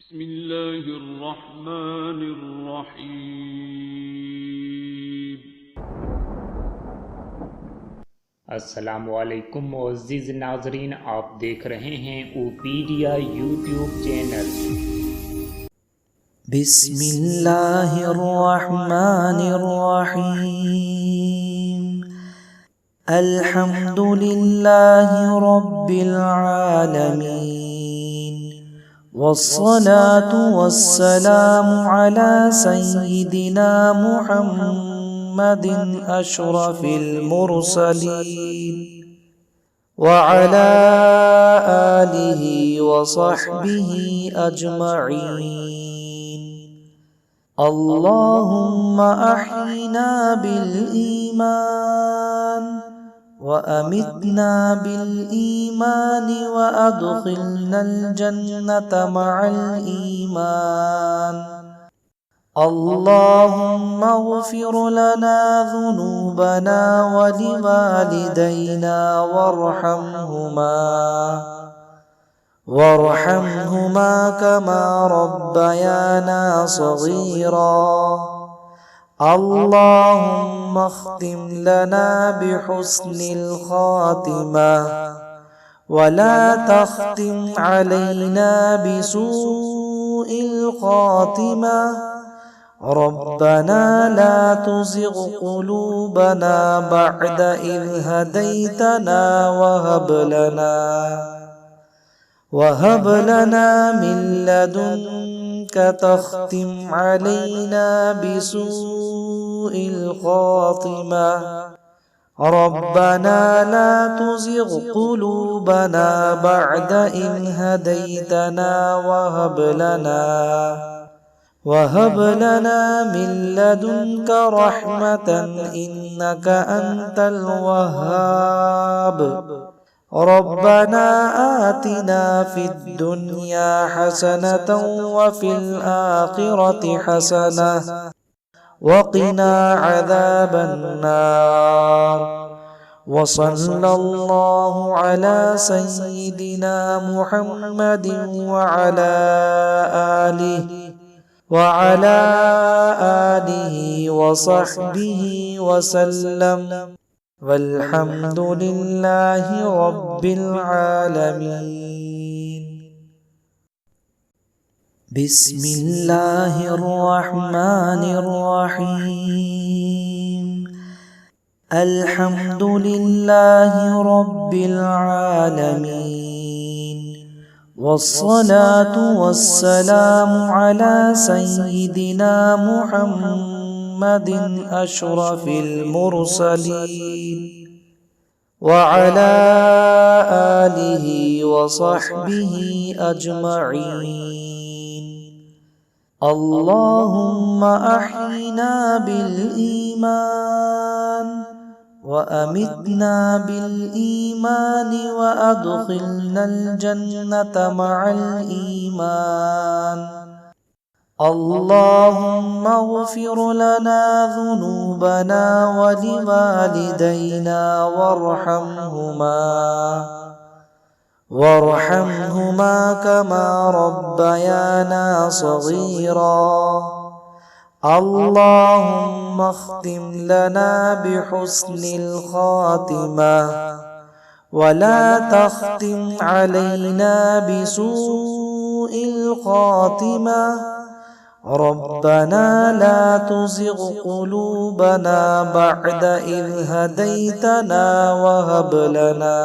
بسم الله الرحمن الرحيم। अस्सलामुअलैकुम मुअज़्ज़िज़ नाज़रीन, आप देख रहे हैं ओपीडिया यूट्यूब चैनल। बिस्मिल्लाहिर्रहमानिर्रहीम। अल्हम्दुलिल्लाहि रब्बिल आलमीन, वस्सलातु वस्सलामु अला सय्यिदिना मुहम्मदिन अशरफिल मुरसलीन वअला आलिहि वसहबिहि अजमईन। अल्लाहुम्मा अह्यिना बिल ईमान व अमितना बिल ईमान व अदखिलनल जन्नत मअल ईमान। अल्लाहुम्मा इग़फिर लना ज़ुनूबना व लिवालिदैना वरहमहुमा कमा रब्बयाना सगीरा। अल्लाहुम्मा अख्तिम लना बिहुस्निल खातिमा वला तख्तिम अलैना बिसूइल खातिमा। रब्बना ला तुज़िग़ क़ुलूबना बअद इज़ हदैतना वहब लना मिन लदुन्क तख्तिम अलैना बिसूइल खातिमा। रब्बना ला तुज़िग़ क़ुलूबना बअद इज़ हदैतना वहब लना मिन लदुन्क रहमतन इन्नक अंतल वहाब। रब्बना आतिना फिद दुनिया हसनतन व फिल आखिरति हसनह व क़िना अज़ाबन नार। व सल्लल्लाहु अला सय्यिदिना मुहम्मदिन व अला आलिहि व सहबिहि व सल्लम। वल्हम्दुलिल्लाहि रब्बिल आलमीन। बिस्मिल्लाहिर्रहमानिर्रहीम। अल्हम्दुलिल्लाहि रब्बिल आलमीन, वस्सलातु वस्सलामु अला सय्यिदिना मुहम्मदिन अशरफिल मुरसलीन वअला आलिहि वसहबिहि अजमईन। अल्लाहुम्मा अह्यिना बिल ईमान व अमितना बिल ईमान व अदखिलनल जन्नत मअल ईमान। अल्लाहुम्मा इग़फिर लना ज़ुनूबना व लिवालिदैना वरहमहुमा कमा रब्बयाना सगीरा। अल्लाहुम्मा अख्तिम लना बिहुस्निल खातिमा वला तख्तिम अलैना बिसूइल खातिमा। रब्बना ला तुज़िग़ क़ुलूबना बअद इज़ हदैतना वहब लना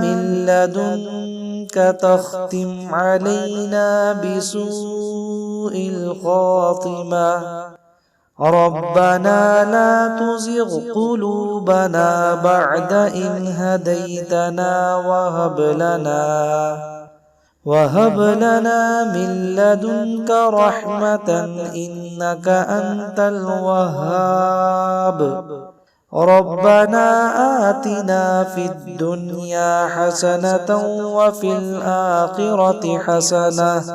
मिन लदुन्क तख्तिम अलैना बिसूइल खातिमा। रब्बना ला तुज़िग़ क़ुलूबना बअद इज़ हदैतना वहब लना मिन लदुन्क रहमतन इन्नक अंतल वहाब। रब्बना आतिना फिद दुनिया हसनतन व फिल आखिरति हसनह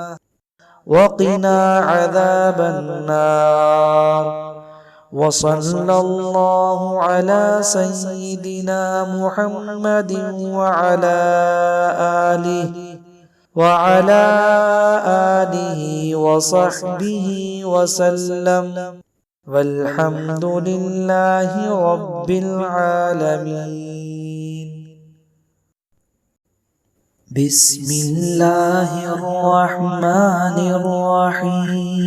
व क़िना अज़ाबन नार। व सल्लल्लाहु अला सय्यिदिना मुहम्मदिन व अला आलिहि وعلى آله وصحبه وسلم والحمد لله رب العالمين. بسم الله الرحمن الرحيم.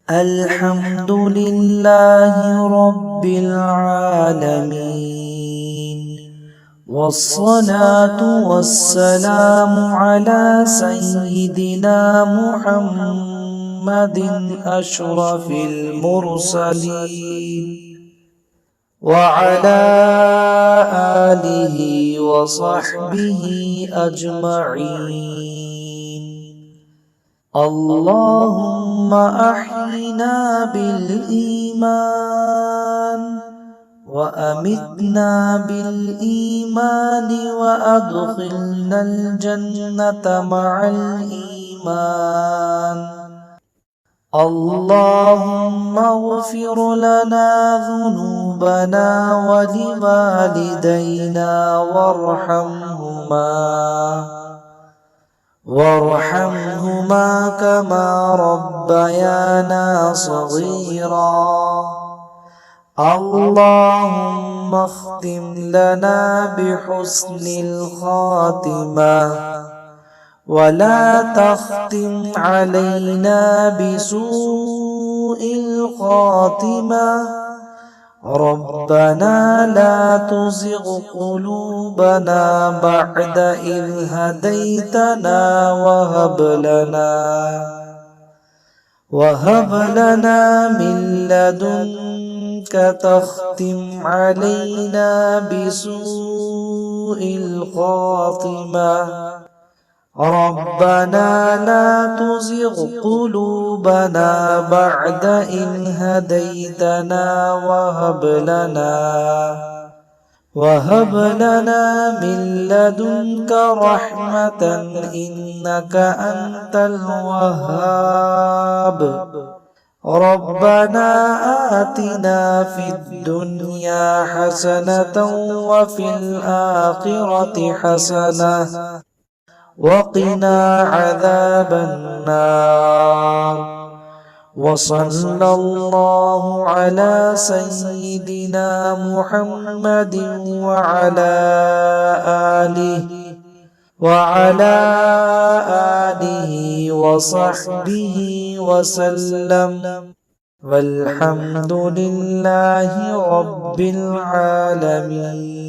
الحمد لله رب العالمين، والصلاة والسلام على سيدنا محمد أشرف المرسلين وعلى آله وصحبه أجمعين. اللهم أحينا بالإيمان وأمتنا بالإيمان وأدخلنا الجنة مع الإيمان. اللهم اغفر لنا ذنوبنا ولوالدينا وارحمهما كما ربيانا صغيرا. اللهم اختم لنا بحسن الخاتمة ولا تختم علينا بسوء الخاتمة. ربنا لا تزغ قلوبنا بعد إذ هديتنا وهب لنا من لدنك تختم علينا بسوء الخاتمة. ربنا لا تزغ قلوبنا بعد إذ هديتنا وهب لنا من لدنك رحمة إنك أنت الوهاب. ربنا آتنا في الدنيا حسنة وفي الآخرة حسنة وقنا عذاب النار. وصلى الله على سيدنا محمد وعلى آله وصحبه وسلم والحمد لله رب العالمين.